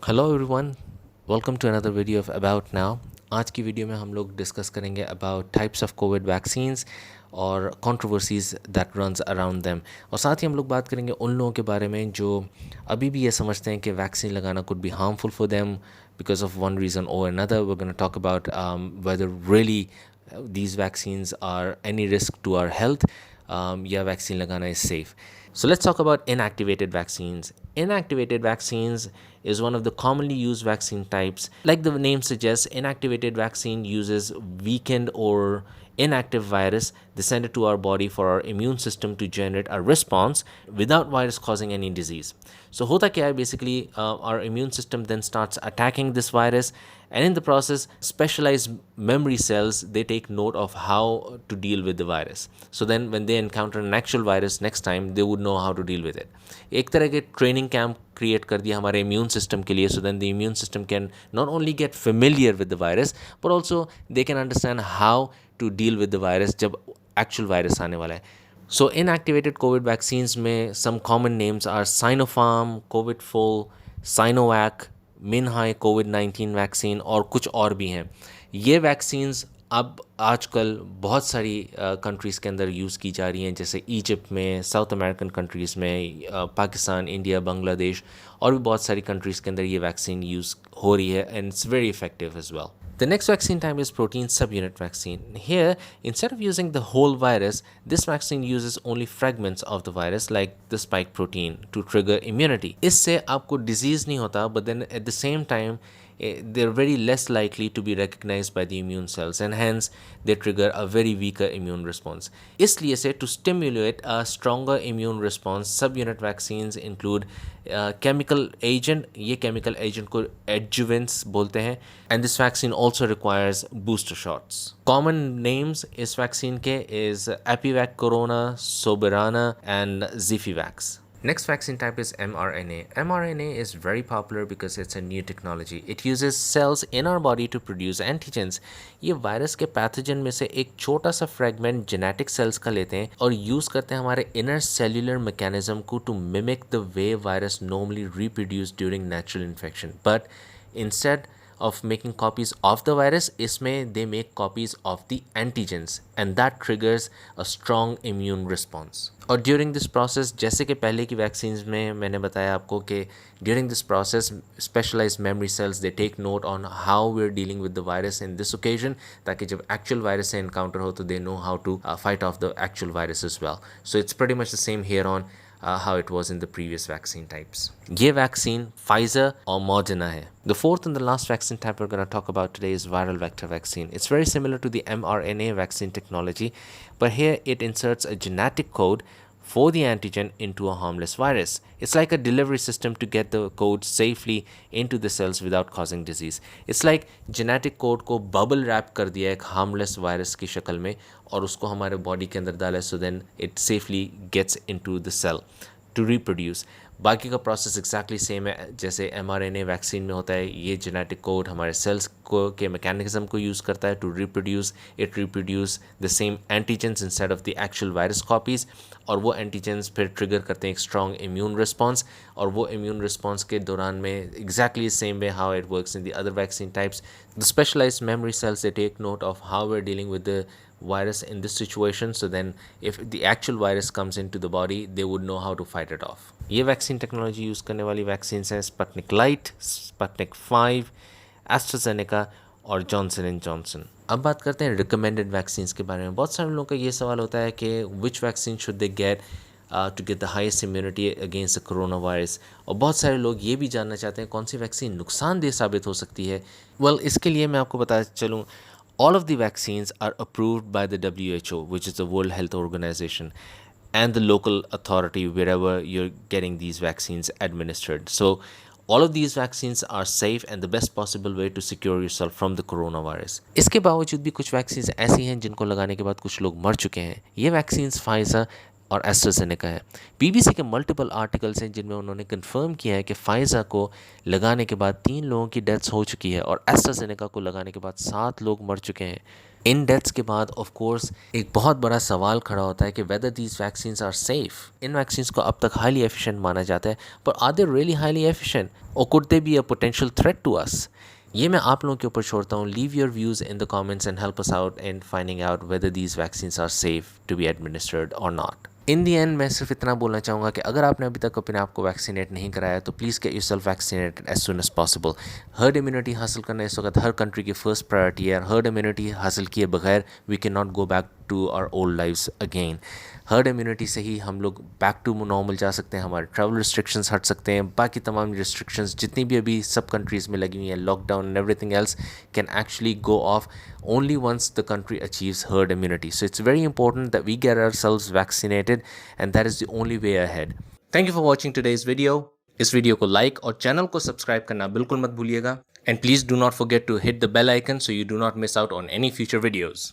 Hello everyone, welcome to another video of about now. आज की video में हम लोग डिस्कस करेंगे about types of COVID vaccines और controversies that runs around them. और साथ ही हम लोग बात करेंगे उन लोगों के बारे में जो अभी भी ये समझते हैं कि वैक्सीन लगाना could be harmful for them because of one reason और another. We are gonna talk about whether really these vaccines are any risk to our health, या वैक्सीन लगाना is safe. So let's talk about inactivated vaccines. Inactivated vaccines is one of the commonly used vaccine types. Like the name suggests, inactivated vaccine uses weakened or inactive virus. They send it to our body for our immune system to generate a response without virus causing any disease. So hota kya hai basically, our immune system then starts attacking this virus, and in the process specialized memory cells, they take note of how to deal with the virus. So then when they encounter an actual virus next time, they would know how to deal with it. एक तरह के training camp create कर दिया हमारे immune system के लिए, so then the immune system can not only get familiar with the virus but also they can understand how to deal with the virus जब actual virus आने वाला है. सो inactivated Covid vaccines में some common names are Sinopharm, कोविड-4, Sinovac, मिनहाई covid vaccine और कुछ और भी हैं. ये वैक्सीन्स अब आजकल बहुत सारी कंट्रीज़ के अंदर यूज़ की जा रही हैं, जैसे इजिप्ट में, साउथ अमेरिकन कंट्रीज़ में, पाकिस्तान, इंडिया, बांग्लादेश और भी बहुत सारी कंट्रीज़ के अंदर ये वैक्सीन यूज़ हो रही है and it's very effective as well. The next vaccine type is protein subunit vaccine. Here, instead of using the whole virus, this vaccine uses only fragments of the virus like the spike protein to trigger immunity. इससे आपको disease नहीं होता, but then at the same time, they're very less likely to be recognized by the immune cells and hence they trigger a very weaker immune response. इसलिए से to stimulate a stronger immune response, subunit vaccines include chemical agent. ये chemical agent को adjuvants बोलते हैं, and this vaccine also requires booster shots. Common names इस vaccine के is Epivac Corona, Soberana and Zifivax. Next vaccine type is mRNA. mRNA is very popular because it's a new technology. It uses cells in our body to produce antigens. ये virus के pathogen में से एक छोटा सा fragment genetic sales का लेते हैं और यूज़ करते हैं हमारे इनर सेल्यूलर मैकेनिज्म को to mimic the way virus normally reproduce during natural infection. But instead of making copies of the virus, इसमें they make copies of the antigens and that triggers a strong immune response. और during this process, जैसे कि पहले की vaccines में मैंने बताया आपको कि during this process specialized memory cells they take note on how we're dealing with the virus in this occasion, ताकि जब actual virus से encounter हो तो they know how to fight off the actual virus as well. So it's pretty much the same here on how it was in the previous vaccine types. ये vaccine Pfizer और Moderna है. The fourth and the last vaccine type we're going to talk about today is viral vector vaccine. It's very similar to the mRNA vaccine technology, but here it inserts a genetic code for the antigen into a harmless virus. It's like a delivery system to get the code safely into the cells without causing disease. It's like genetic code को bubble wrap कर दिया एक harmless virus की शक्ल में और उसको हमारे body के अंदर डाला, so then it safely gets into the cell to reproduce. बाकी का प्रोसेस एक्जैक्टली सेम है जैसे mRNA वैक्सीन में होता है. ये जेनेटिक कोड हमारे सेल्स को के मैकेनिज्म को यूज़ करता है to reproduce. It reproduce the same antigens instead of the actual virus copies और वो एंटीजेंस फिर ट्रिगर करते हैं एक स्ट्रॉन्ग इम्यून रिस्पॉन्स और वो इम्यून रिस्पॉन्स के दौरान में exactly same way how it works in the other vaccine types. The specialised memory cells they take note of how we are dealing with the virus in this situation, so then if the actual virus comes into the body they would know how to fight it off. ये vaccine technology use करने वाली vaccine हैं Sputnik light, Sputnik 5, AstraZeneca और Johnson and Johnson. अब बात करते हैं recommended vaccines के बारे में. बहुत सारे लोगों का ये सवाल होता है कि which vaccine should they get to get the highest immunity against the corona virus. और बहुत सारे लोग ये भी जानना चाहते हैं कौन सी वैक्सीन नुकसानदेह साबित हो सकती है. वेल, इसके लिए मैं आपको बता चलूँ, all of the vaccines are approved by the WHO, which is the World Health Organization, and the local authority wherever you're getting these vaccines administered. So all of these vaccines are safe and the best possible way to secure yourself from the coronavirus. इसके बावजूद भी कुछ vaccines ऐसी हैं जिनको लगाने के बाद कुछ लोग मर चुके हैं. ये वैक्सीन्स फाइजर और एस्ट्राजेनेका है। बीबीसी के मल्टीपल आर्टिकल्स हैं जिनमें उन्होंने कंफर्म किया है कि फाइज़र को लगाने के बाद 3 लोगों की डेथ्स हो चुकी है और एस्ट्राजेनेका को लगाने के बाद 7 लोग मर चुके हैं। इन डेथ्स के बाद ऑफ कोर्स एक बहुत बड़ा सवाल खड़ा होता है कि whether these vaccines are safe. इन वैक्सीन्स को अब तक हाईली एफिशिएंट माना जाता है, पर are they really highly efficient और could they be a potential threat to us? ये मैं आप लोगों के ऊपर छोड़ता हूँ। Leave your views in the comments and help us out in finding out whether these vaccines are safe to be administered or not. In the end मैं सिर्फ इतना बोलना चाहूँगा कि अगर आपने अभी तक अपने आप को वैक्सीनेट नहीं कराया तो please get yourself vaccinated as soon as possible. Herd immunity हासिल करना इस वक्त हर कंट्री की फर्स्ट प्रायोरिटी है। हर्ड इम्यूनिटी हासिल किए बगैर we can not go back to our old lifes again. Herd immunity से ही हम लोग बैक टू नॉर्मल जा सकते हैं, हमारे ट्रैवल रिस्ट्रिक्शंस हट सकते हैं, बाकी तमाम रिस्ट्रिक्शंस जितनी भी अभी सब कंट्रीज़ में लगी हुई हैं, lockdown and everything else can actually go of only once the country achieves herd immunity. So it's very important that we get ourselves vaccinated, and that is the only way ahead. Thank you for watching today's video. इस video को like और channel को subscribe करना बिल्कुल मत भूलिएगा, and please do not forget to hit the bell icon so you do not miss out on any future videos.